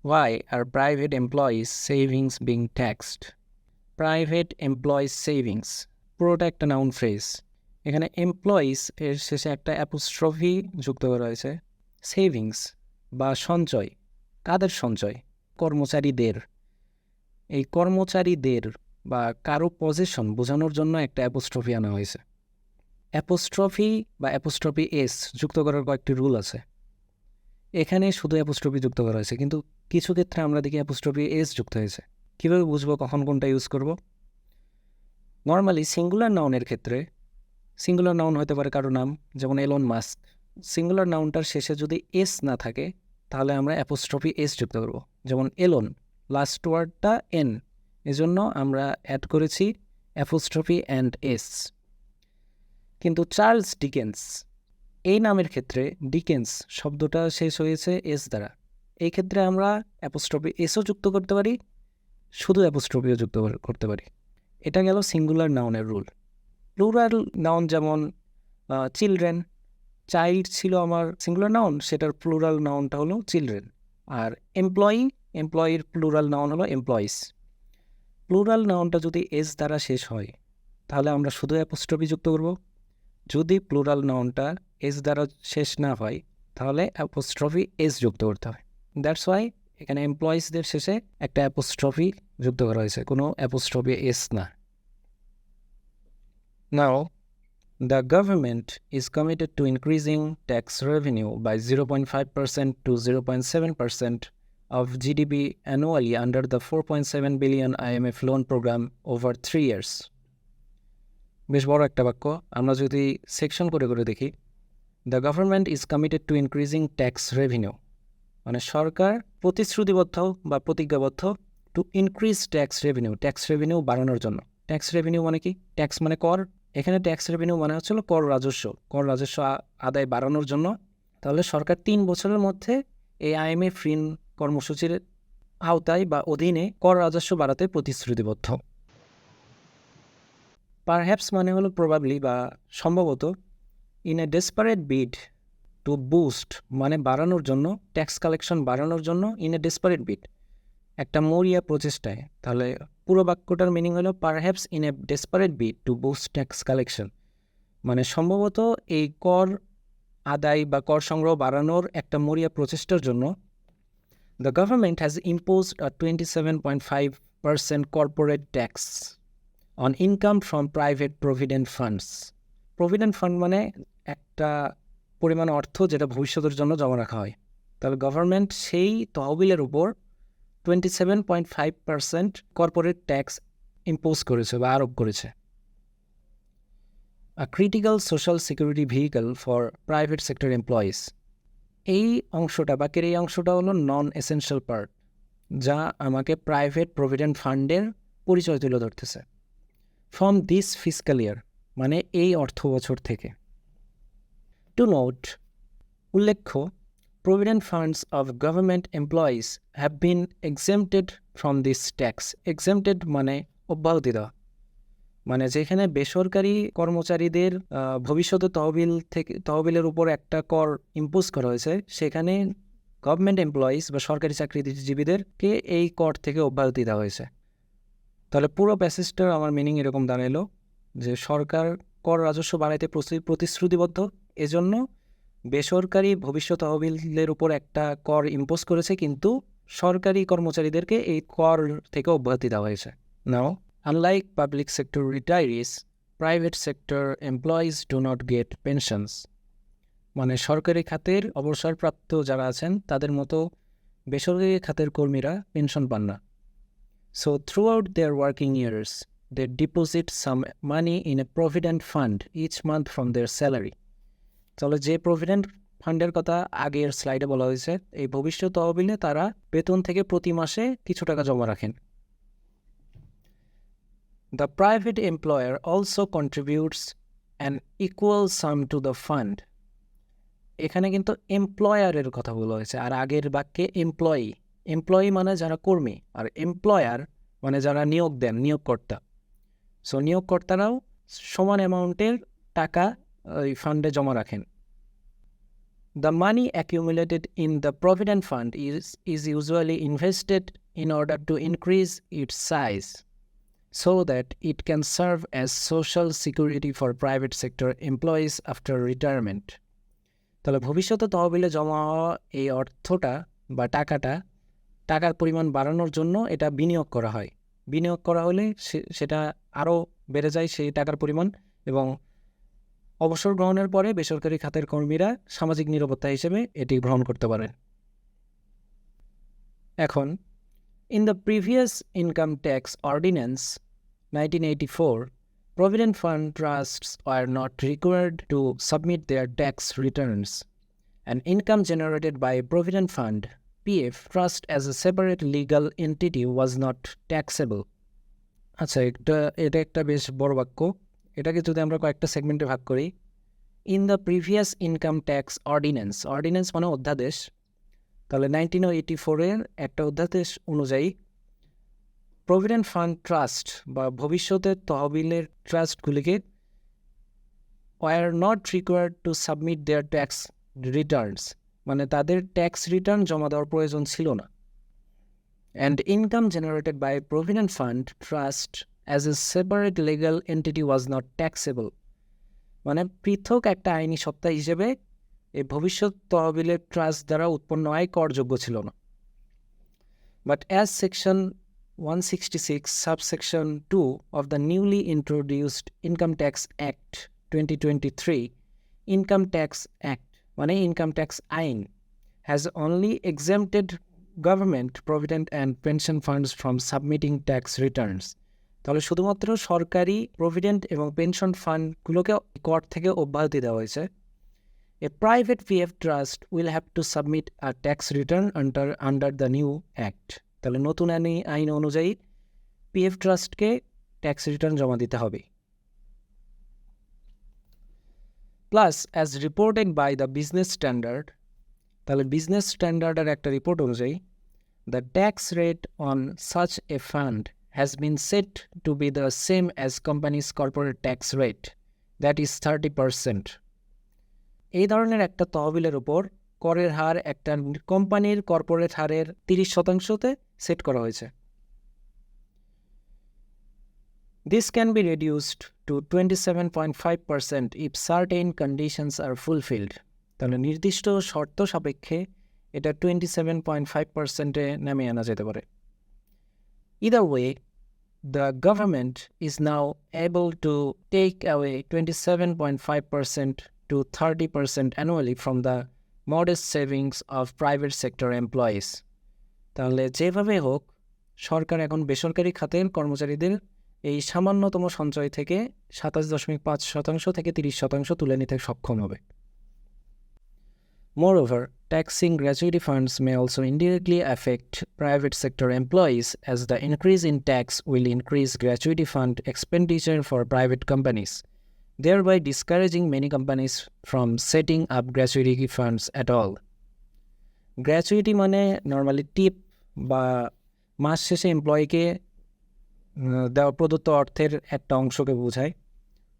Why are private employees' savings being taxed? Private employees' savings পুরোটা একটা noun phrase. এখানে employees এর শেষে একটা অ্যাপোস্ট্রফি যুক্ত করা হয়েছে। সেভিংস বা সঞ্চয়, কাদের সঞ্চয়? কর্মচারীদের। এই কর্মচারীদের বা কারো পজিশন বোঝানোর জন্য একটা অ্যাপোস্ট্রফি আনা হয়েছে। অ্যাপোস্ট্রফি বা অ্যাপোস্ট্রফি এস যুক্ত করার কয়েকটি রুল আছে। এখানে শুধু অ্যাপোস্ট্রফি যুক্ত করা হয়েছে, কিন্তু কিছু ক্ষেত্রে আমরা দেখি অ্যাপোস্ট্রফি এস যুক্ত হয়েছে। কীভাবে বুঝবো কখন কোনটা ইউজ করব? নর্মালি সিঙ্গুলার নাউনের ক্ষেত্রে সিঙ্গুলার নাউন হতে পারে কারো নাম, যেমন এলন মাস্ক। সিঙ্গুলার নাউনটার শেষে যদি এস না থাকে তাহলে আমরা অ্যাপোস্ট্রফি এস যুক্ত করব। যেমন এলন, লাস্ট ওয়ার্ডটা এন, এজন্য আমরা অ্যাড করেছি অ্যাপোস্ট্রফি অ্যান্ড এস। কিন্তু চার্লস ডিকেন্স এই নামের ক্ষেত্রে ডিকেন্স শব্দটা শেষ হয়েছে এস দ্বারা। এই ক্ষেত্রে আমরা অ্যাপোস্ট্রফি এসও যুক্ত করতে পারি, শুধু অ্যাপোস্ট্রফিও যুক্ত করতে পারি। এটা গেল সিঙ্গুলার নাউনের রুল। প্লুরাল নাউন যেমন চিলড্রেন, চাইল্ড ছিল আমার সিঙ্গুলার নাউন, সেটার প্লুরাল নাউনটা হলো চিলড্রেন। আর এমপ্লয়ির প্লুরাল নাউন হলো এমপ্লয়িজ। প্লুরাল নাউনটা যদি এস দ্বারা শেষ হয় তাহলে আমরা শুধু অ্যাপোস্ট্রফি যুক্ত করব। যদি প্লুরাল নাউনটা এস দ্বারা শেষ না হয় তাহলে অ্যাপোস্ট্রফি এস যুক্ত করতে হয়। দ্যাটস ওয়াই এখানে এমপ্লয়িজদের শেষে একটা অ্যাপোস্ট্রফি যুক্ত করা হয়েছে, কোনো অ্যাপোস্ট্রফি এস না। নাও the government is committed to increasing tax revenue by 0.5% to 0.7% of GDP annually under the 4.7 billion IMF loan program over 3 years. বেশ বড় একটা বাক্য। আমরা যদি সেকশন করে করে দেখি, the government is committed two increasing tax revenue, মানে সরকার প্রতিশ্রুতিবদ্ধ বা প্রতিজ্ঞাবদ্ধ টু ইনক্রিজ ট্যাক্স রেভিনিউ বাড়ানোর জন্য। ট্যাক্স রেভিনিউ মানে কি? ট্যাক্স মানে কর। এখানে ট্যাক্স রেভিনিউ মানে হচ্ছিল কর রাজস্ব আদায় বাড়ানোর জন্য। তাহলে সরকার 3 বছরের মধ্যে এই আইএমএফ ঋণ কর্মসূচির আওতায় বা অধীনে কর রাজস্ব বাড়াতে প্রতিশ্রুতিবদ্ধ। পারহ্যাপস মানে হলো প্রবাবলি বা সম্ভবত। In a desperate bid to boost মানে বাড়ানোর জন্য, ট্যাক্স কালেকশন বাড়ানোর জন্য। ইন এ ডেসপারেট বিড একটা মরিয়া প্রচেষ্টায়। তাহলে পুরো বাক্যটার মিনিং হলো perhaps in a desperate bid to boost tax collection, মানে সম্ভবত এই কর আদায় বা কর সংগ্রহ বাড়ানোর একটা মরিয়া প্রচেষ্টার জন্য the government has imposed a 27.5% corporate tax on income from private provident funds. Provident fund মানে একটা পরিমাণ অর্থ যেটা ভবিষ্যতের জন্য জমা রাখা হয়। তাহলে গভর্নমেন্ট সেই তহবিলের উপর 27.5% কর্পোরেট ট্যাক্স ইম্পোজ করেছে বা আরোপ করেছে। আ critical social security vehicle for private sector employees, এই অংশটা বাকের এই অংশটা হলো নন এসেনশিয়াল পার্ট, যা আমাকে প্রাইভেট প্রভিডেন্ট ফান্ডের পরিচয় তুলে ধরতেছে। ফ্রম দিস ফিসক্যাল ইয়ার মানে এই অর্থ বছর থেকে। টু নোট, উল্লেখ্য, Provident funds of government employees have been exempted from this tax. Exempted মানে অব্যাহতি দেওয়া, মানে যেখানে বেসরকারি কর্মচারীদের ভবিষ্যতে তহবিলের উপর একটা কর ইম্পোজ করা হয়েছে, সেখানে গভর্নমেন্ট এমপ্লয়িজ বা সরকারি চাকরিজীবীদেরকে এই কর থেকে অব্যাহতি দেওয়া হয়েছে। তাহলে পুরো প্যাসেজটার আমার মিনিং এরকম দাঁড়ালো যে সরকার কর রাজস্ব বাড়াইতে প্রতিশ্রুতিবদ্ধ, এজন্য বেসরকারি ভবিষ্যৎ তহবিলের উপর একটা কর ইম্পোজ করেছে, কিন্তু সরকারি কর্মচারীদেরকে এই কর থেকে অব্যাহতি দেওয়া হয়েছে। Now, unlike public sector retirees, private sector employees do not get pensions, মানে সরকারি খাতের অবসরপ্রাপ্ত যারা আছেন তাদের মতো বেসরকারি খাতের কর্মীরা পেনশন পান না। So throughout their working years they deposit some money in a provident fund each month from their salary. তাহলে যে প্রভিডেন্ট ফান্ডের কথা আগের স্লাইডে বলা হয়েছে, এই ভবিষ্যৎ তহবিলে তারা বেতন থেকে প্রতি মাসে কিছু টাকা জমা রাখেন। The private employer also contributes an equal some to the fund. এখানে কিন্তু এমপ্লয়ারের কথা বলা হয়েছে, আর আগের বাক্যে এমপ্লয়ি মানে যারা কর্মী, আর এমপ্লয়ার মানে যারা নিয়োগ দেন, নিয়োগকর্তা। সো নিয়োগকর্তারাও সমান অ্যামাউন্টের টাকা ওই ফান্ডে জমা রাখেন। The money accumulated in the Provident Fund is usually invested in order to increase its size so that it can serve as social security for private sector employees after retirement. তাহলে ভবিষ্যতে তহবিলে জমা হওয়া এই অর্থটা বা টাকার পরিমাণ বাড়ানোর জন্য এটা বিনিয়োগ করা হয়। বিনিয়োগ করা হলে সেটা আরও বেড়ে যায় সেই টাকার পরিমাণ, এবং অবসর গ্রহণের পরে বেসরকারি খাতের কর্মীরা সামাজিক নিরাপত্তা হিসেবে এটি গ্রহণ করতে পারেন। এখন in the previous income tax ordinance 1984, Provident Fund trusts are not required to submit their tax returns, and income generated by Provident Fund PF trust as a separate legal entity was not taxable. আচ্ছা, এটা একটা বেশ বড় বাক্য। এটাকে যদি আমরা কয়েকটা সেগমেন্টে ভাগ করি, in the previous income tax ordinance মানে অধ্যাদেশ, তাহলে 1984-এর একটা অধ্যাদেশ অনুযায়ী প্রভিডেন্ট ফান্ড ট্রাস্ট বা ভবিষ্যতের তহবিলের ট্রাস্টগুলিকে were not required to submit their tax returns, মানে তাদের ট্যাক্স রিটার্ন জমা দেওয়ার প্রয়োজন ছিল না। And income generated by provident fund trust as a separate legal entity was not taxable, মানে পৃথক একটা আইনি সত্তা হিসেবে এই ভবিষ্যৎ তহবিলের ট্রাস্ট দ্বারা উৎপন্ন আয় করযোগ্য ছিল না। But as section 166 subsection 2 of the newly introduced Income Tax Act 2023, Income Tax Act মানে ইনকাম ট্যাক্স আইন has only exempted government provident and pension funds from submitting tax returns. তাহলে শুধুমাত্র সরকারি প্রভিডেন্ট এবং পেনশন ফান্ডগুলোকে কর থেকে অব্যাহতি দেওয়া হয়েছে। A private PF trust will have to submit a tax return under the new act. তাহলে নতুন আইন অনুযায়ী পিএফ ট্রাস্টকে ট্যাক্স রিটার্ন জমা দিতে হবে। Plus as reported by the business standard, তাহলে বিজনেস স্ট্যান্ডার্ডের একটা রিপোর্ট অনুযায়ী the tax rate on such a fund has been set to be the same as companies corporate tax rate, that is 30%। এই ধরনের একটা তহবিলের উপর করের হার একটা কোম্পানির কর্পোরেট হারের 30%-তে সেট করা হয়েছে। This can be reduced to 27.5% if certain conditions are fulfilled. তাহলে নির্দিষ্ট শর্ত সাপেক্ষে এটা 27.5%-এ নামিয়ে আনা যেতে পারে। Either way, the government is now able to take away 27.5% to 30% annually from the modest savings of private sector employees. তাহলে যেভাবে হোক সরকার এখন বেসরকারি খাতের কর্মচারীদের এই সামান্যতম সঞ্চয় থেকে 27.5% থেকে 30% তুলে নিতে সক্ষম হবে। Moreover, taxing gratuity funds may also indirectly affect private sector employees, as the increase in tax will increase gratuity fund expenditure for private companies, thereby discouraging many companies from setting up gratuity funds at all. Gratuity মানে normally টিপ বা মাস শেষে এমপ্লয়িকে দেওয়া প্রদত্ত অর্থের একটা অংশকে বোঝায়।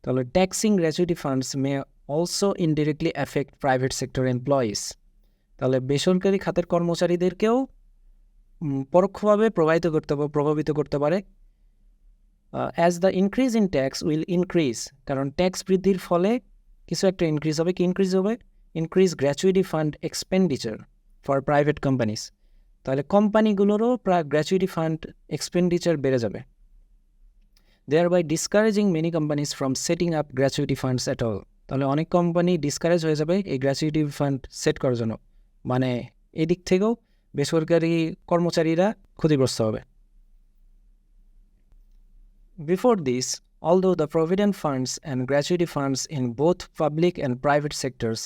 তাহলে taxing gratuity funds may also indirectly affect private sector employees, তাহলে বেসরকারি খাতের কর্মচারীদেরকেও পরোক্ষভাবে প্রভাবিত করতে পারে। As the increase in tax will increase, কারণ ট্যাক্স বৃদ্ধির ফলে কিছু একটা ইনক্রিজ হবে। কি ইনক্রিজ হবে? Increase gratuity fund expenditure for private companies, তাহলে কোম্পানিগুলোরও প্রায় গ্র্যাচুইটি ফান্ড এক্সপেন্ডিচার বেড়ে যাবে। thereby discouraging many companies from setting up gratuity funds at all. তাহলে অনেক কোম্পানি ডিসকারেজ হয়ে যাবে এই গ্র্যাচুইটি ফান্ড সেট করার জন্য, মানে এই দিক থেকেও বেসরকারি কর্মচারীরা ক্ষতিগ্রস্ত হবে। Before this, although the provident funds and gratuity funds in both public and private sectors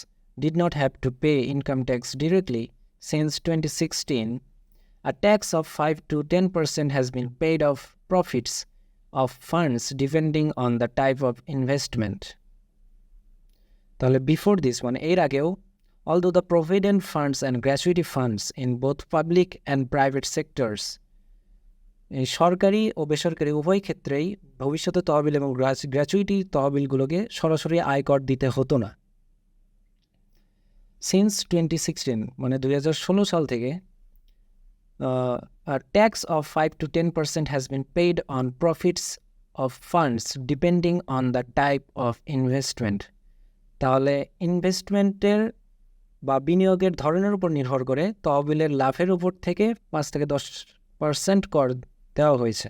did not have to pay income tax directly since 2016, a tax of 5 to 10% has been paid off profits of funds depending on the type of investment. তাহলে before this মানে এর আগেও although the provident funds and gratuity funds in both public and private sectors, এই সরকারি ও বেসরকারি উভয় ক্ষেত্রেই ভবিষ্যতে তহবিল এবং গ্র্যাচুইটি তহবিলগুলোকে সরাসরি আয়কর দিতে হতো না। সিন্স 2016 মানে 2016 সাল থেকে a tax of 5 to 10% has been paid on profits of funds depending on the type of investment. তাহলে ইনভেস্টমেন্টের বা বিনিয়োগের ধরনের উপর নির্ভর করে তহবিলের লাভের উপর থেকে 5 থেকে 10% কর দেওয়া হয়েছে।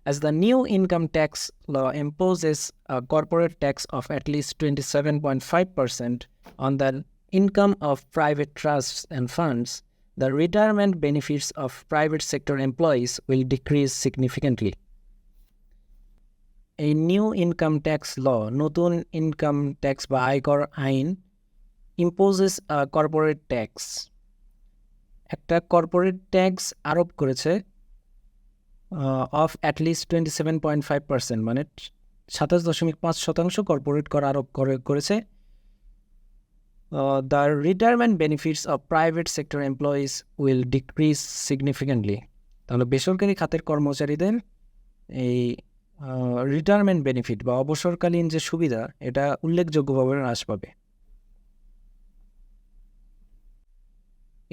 As the new income tax law imposes a corporate tax of at least 27.5% on the income of private trusts and funds, the retirement benefits of private sector employees will decrease significantly. A new income tax law, নতুন income tax বা আয়কর আইন, imposes a corporate tax, একটা corporate tax আরোপ করেছে of at least 27.5%, মানে 27.5% corporate কর আরোপ করেছে। The retirement benefits of private sector employees will decrease significantly. তাহলে বেসরকারি খাতের কর্মচারীদের এই রিটায়ারমেন্ট বেনিফিট বা অবসরকালীন যে সুবিধা এটা উল্লেখযোগ্যভাবে হ্রাস পাবে।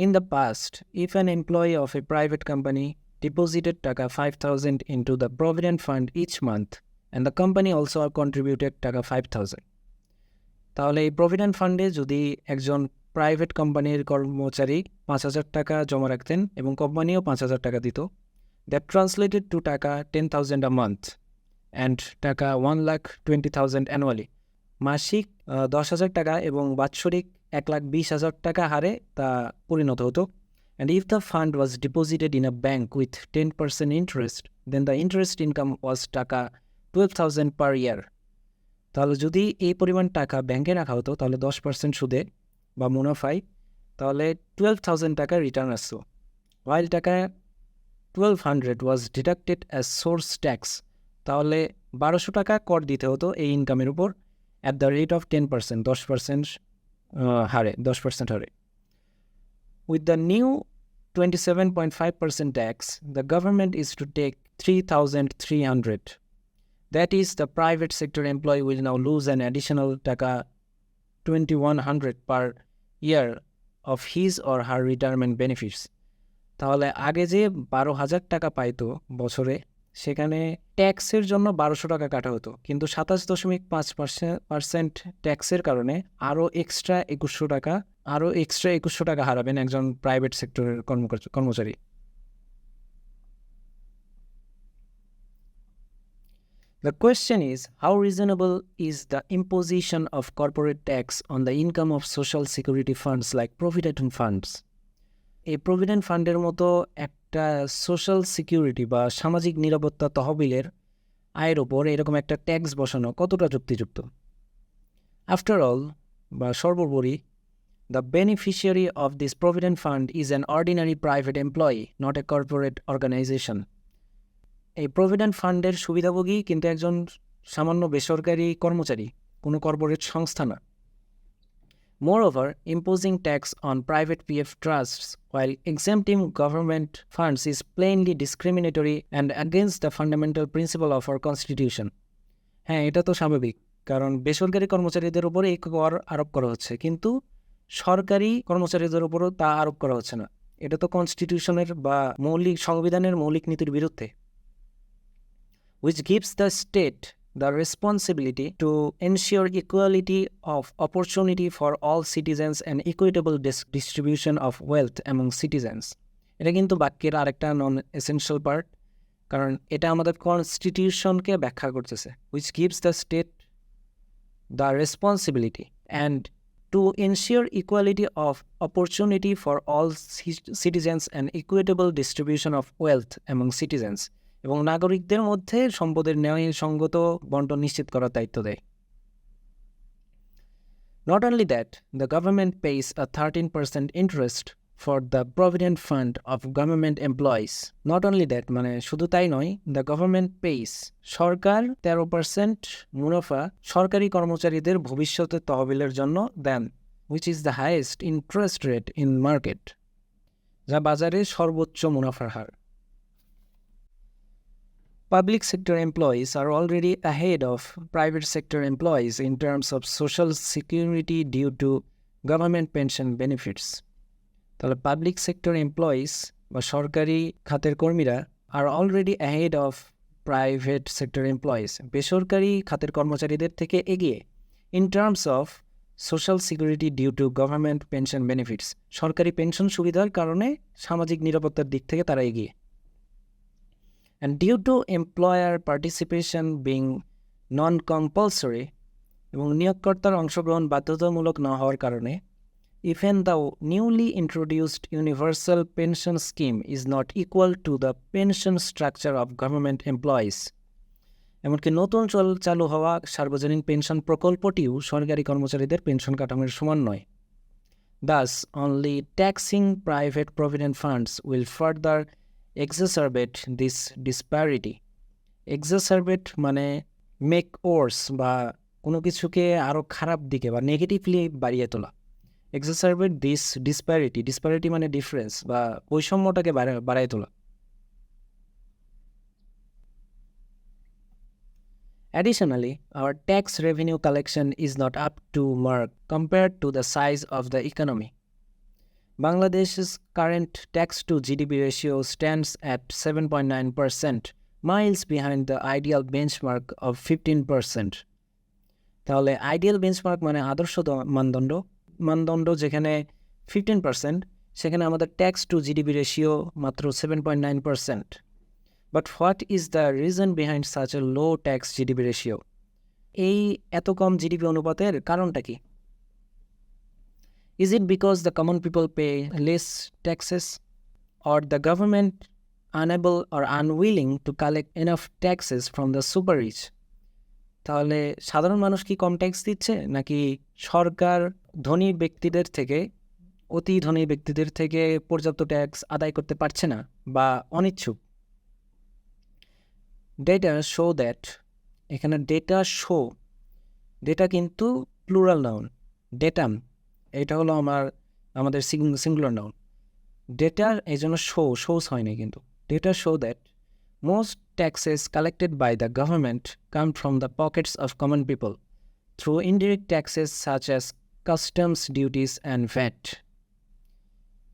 In the past, if an employee of a private company deposited টাকা 5,000 into the Provident Fund each month and the company also contributed টাকা 5,000, তাহলে এই প্রভিডেন্ট ফান্ডে যদি একজন প্রাইভেট কোম্পানির কর্মচারী 5,000 টাকা জমা রাখতেন এবং কোম্পানিও 5,000 টাকা দিত, দ্যাট ট্রান্সলেটেড টু টাকা 10,000 a month and টাকা 1,20,000 অ্যানুয়ালি, মাসিক 10,000 টাকা এবং বাৎসরিক 1,20,000 টাকা হারে তা পরিণত হতো। And if the fund was deposited in a bank with 10% interest, then the interest income was টাকা 12,000 per year. তাহলে যদি এই পরিমাণ টাকা ব্যাংকে রাখা হতো তাহলে 10% সুদে বা মুনাফায় তাহলে 12,000 টাকা রিটার্ন আসতো। while টাকা 1,200 was deducted as source tax, তাহলে 1,200 টাকা কর দিতে হতো এই ইনকামের উপর at the rate of 10%, 10% হারে 10% হারে। With the new 27.5% tax, the government is to take 3,300. That is, the private sector employee will now lose an additional টাকা 2,100 per year of his or her retirement benefits. তাহলে আগে যে 12,000 টাকা পাইতো বছরে, সেখানে ট্যাক্সের জন্য 1,200 টাকা কাটা হতো, কিন্তু 27.5% ট্যাক্সের কারণে আরও এক্সট্রা 2,100 টাকা হারাবেন একজন প্রাইভেট সেক্টরের কর্মচারী। The question is, how reasonable is the imposition of corporate tax on the income of social security funds like Provident funds? এই প্রভিডেন্ট ফান্ডের মতো একটা সোশ্যাল সিকিউরিটি বা সামাজিক নিরাপত্তা তহবিলের আয়ের ওপর এরকম একটা ট্যাক্স বসানো কতটা যুক্তিযুক্ত? আফটার অল বা সর্বোপরি, the beneficiary of this Provident Fund is an ordinary private employee, not a corporate organization. এই প্রভিডেন্ট ফান্ডের সুবিধাভোগী কিন্তু একজন সামান্য বেসরকারি কর্মচারী, কোনো কর্পোরেট সংস্থা না। Moreover, imposing tax on private PF trusts while exempting government funds is plainly discriminatory and against the fundamental principle of our constitution. হ্যাঁ, এটা তো স্বাভাবিক, কারণ বেসরকারি কর্মচারীদের উপরে এই কর আরোপ করা হচ্ছে, কিন্তু সরকারি কর্মচারীদের উপরও তা আরোপ করা হচ্ছে না। এটা তো কনস্টিটিউশনের বা সংবিধানের মৌলিক নীতির বিরুদ্ধে। which gives the state the responsibility to ensure equality of opportunity for all citizens and equitable distribution of wealth among citizens. এটা কিন্তু বাক্যের আরেকটা নন এসেনশিয়াল পার্ট, কারণ এটা আমাদের কনস্টিটিউশনকে ব্যাখ্যা করতেছে। which gives the state the responsibility and to ensure equality of opportunity for all citizens and equitable distribution of wealth among citizens, এবং নাগরিকদের মধ্যে সম্পদের ন্যায়সঙ্গত বণ্টন নিশ্চিত করার দায়িত্ব দেয়। Not only that, the government pays a 13% interest for the Provident Fund of government employees. Not only that, মানে শুধু তাই নয়, the government pays, সরকার 13% মুনাফা সরকারি কর্মচারীদের ভবিষ্যতের তহবিলের জন্য দেন, which is the highest interest rate in market, যা বাজারে সর্বোচ্চ মুনাফার হার। Public sector employees are already ahead of private sector employees in terms of social security due to government pension benefits. তাহলে পাবলিক সেক্টর এমপ্লয়িজ বা সরকারি খাতের কর্মীরা আর already ahead of private sector employees, বেসরকারি খাতের কর্মচারীদের থেকে এগিয়ে in terms of social security due to government pension benefits, সরকারি পেনশন সুবিধার কারণে সামাজিক নিরাপত্তার দিক থেকে তারা এগিয়ে। And due to employer participation being non compulsory, এবং নিয়োগকর্তার অংশগ্রহণ বাধ্যতামূলক না হওয়ার কারণে even the newly introduced universal pension scheme is not equal to the pension structure of government employees. এমনকি নতুন চালু হওয়া সার্বজনীন পেনশন প্রকল্পটিও সরকারি কর্মচারীদের পেনশন কাঠামোর সমান নয়। Thus, only taxing private provident funds will further exacerbate this disparity. Exacerbate মানে make worse বা কোনো কিছুকে আরও খারাপ দিকে বা নেগেটিভলি বাড়িয়ে তোলা। exacerbate this disparity মানে ডিফারেন্স বা বৈষম্যটাকে বাড়ায় তোলা। Additionally, our tax revenue collection is not up to mark compared to the size of the economy. Bangladesh's current tax to GDP ratio stands at 7.9%, miles behind the ideal benchmark of 15%. তাহলে ideal benchmark মানে আদর্শ মানদণ্ড যেখানে 15%, সেখানে আমাদের tax two GDP ratio মাত্র 7.9%. But what is the reason behind such a low tax GDP ratio? এই এত কম জিডিপি অনুপাতের কারণটা কি? Is it because the common people pay less taxes, or the government unable or unwilling to collect enough taxes from the super rich? তাহলে সাধারণ মানুষ কি কম ট্যাক্স দিচ্ছে, নাকি সরকার ধনী ব্যক্তিদের থেকে, অতি ধনী ব্যক্তিদের থেকে পর্যাপ্ত ট্যাক্স আদায় করতে পারছে না বা অনিচ্ছুক? ডেটা শো দ্যাট, এখানে ডেটা কিন্তু প্লুরাল নাউন, ডেটাম এটা হলো আমাদের সিঙ্গুলার নাউন। ডেটার এই জন্য শোস হয় না, কিন্তু data show that most taxes collected by the government come from the pockets of common people through indirect taxes such as customs duties and VAT.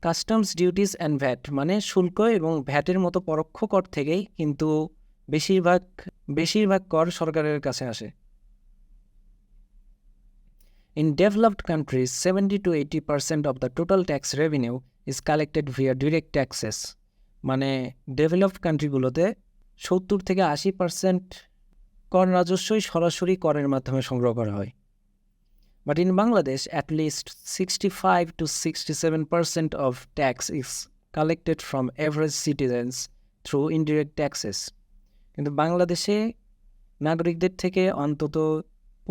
Customs duties and VAT মানে শুল্ক এবং ভ্যাটের মতো পরোক্ষ কর থেকেই কিন্তু বেশিরভাগ কর সরকারের কাছে আসে। In developed countries, 70 to 80% of the total tax revenue is collected via direct taxes. মানে ডেভেলপড কান্ট্রিগুলোতে 70 থেকে 80% কর রাজস্বই সরাসরি করের মাধ্যমে সংগ্রহ করা হয়। But in Bangladesh at least 65 to 67% of tax is collected from average citizens through indirect taxes. কিন্তু বাংলাদেশে নাগরিকদের থেকে অন্তত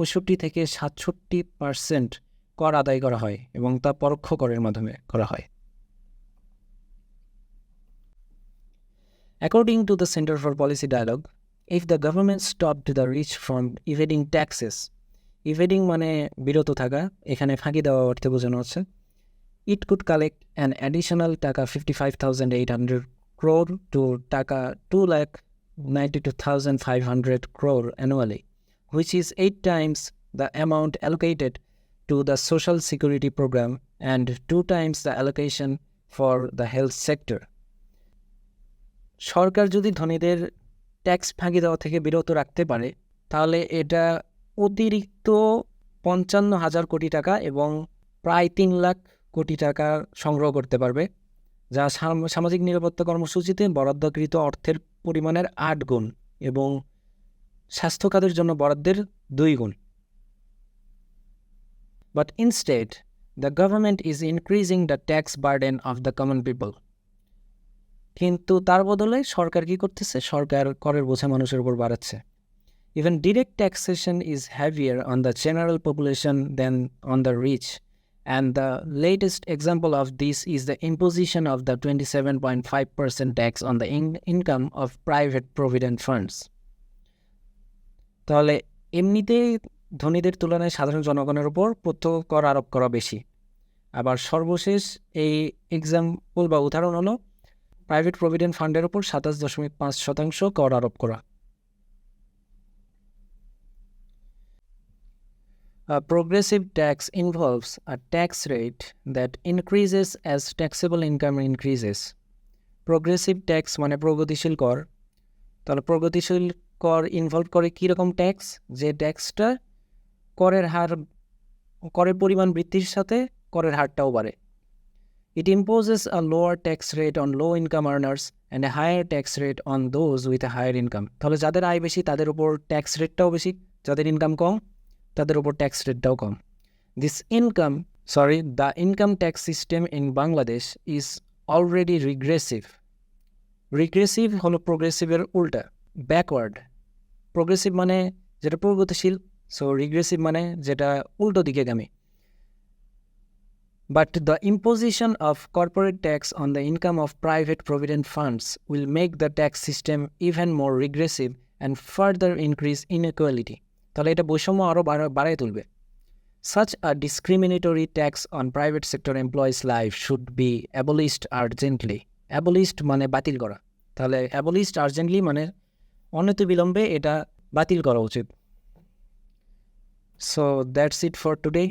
65 থেকে 67% কর আদায় করা হয় এবং তা পরোক্ষ করের মাধ্যমে করা হয়। According to the Center for Policy Dialogue, if the government stopped the rich from evading taxes, evading মানে বিরত থাকা, এখানে ফাঁকি দেওয়া অর্থে বোঝানো হচ্ছে, it could collect an additional টাকা 55,800 crore to টাকা 2,92,500 crore annually, which is 8 times the amount allocated to the social security program and 2 times the allocation for the health sector. সরকার যদি ধনীদের ট্যাক্স ফাঁকি দেওয়া থেকে বিরত রাখতে পারে, তাহলে এটা অতিরিক্ত 55,000 কোটি টাকা এবং প্রায় 3 লাখ কোটি টাকা সংগ্রহ করতে পারবে, যা সামাজিক নিরাপত্তা কর্মসূচিতে বরাদ্দকৃত অর্থের পরিমাণের 8 গুণ এবং স্বাস্থ্য খাতের জন্য বরাদ্দের 2 গুণ। But instead, the government is increasing the tax burden of the common people. কিন্তু তার বদলে সরকার কি করতেছে? সরকার করের বোঝা মানুষের উপর বাড়াচ্ছে। Even direct taxation is heavier on the general population than on the rich, and the latest example of this is the imposition of the 27.5% tax on the income of private provident funds. তাহলে এমনিতেই ধনীদের তুলনায় সাধারণ জনগণের উপর প্রত্যক্ষ কর আরোপ করা বেশি। আবার সর্বশেষ এই এক্সাম্পল বা উদাহরণ হলো প্রাইভেট প্রভিডেন্ট ফান্ডের উপর 27.5% কর আরোপ করা। A progressive tax involves a tax rate that increases as taxable income increases. Progressive tax মানে প্রগতিশীল কর। তাহলে প্রগতিশীল কর ইনভলভ করে কীরকম ট্যাক্স, যে ট্যাক্সটা করের পরিমাণ বৃদ্ধির সাথে করের হারটাও বাড়ে। It imposes a lower tax rate on low income earners and a higher tax rate on those with a higher income. তাহলে যাদের আয় বেশি তাদের উপর ট্যাক্স রেটটাও বেশি, যাদের ইনকাম কম তাদের উপর ট্যাক্স রেটটাও কম। The income tax system in Bangladesh is already regressive. Regressive হলো প্রোগ্রেসিভের উল্টা, ব্যাকওয়ার্ড। প্রোগ্রেসিভ মানে যেটা প্রগতিশীল, সো রিগ্রেসিভ মানে যেটা উল্টো দিকেগামী। But the imposition of corporate tax on the income of private provident funds will make the tax system even more regressive and further increase inequality. তাহলে এটা বৈষম্য আরও বাড়ায় তুলবে। Such a discriminatory tax on private sector employees' life should be abolished urgently. Abolished মানে বাতিল করা। তাহলে abolished urgently মানে অনতিবিলম্বে এটা বাতিল করা উচিত। So that's it for today.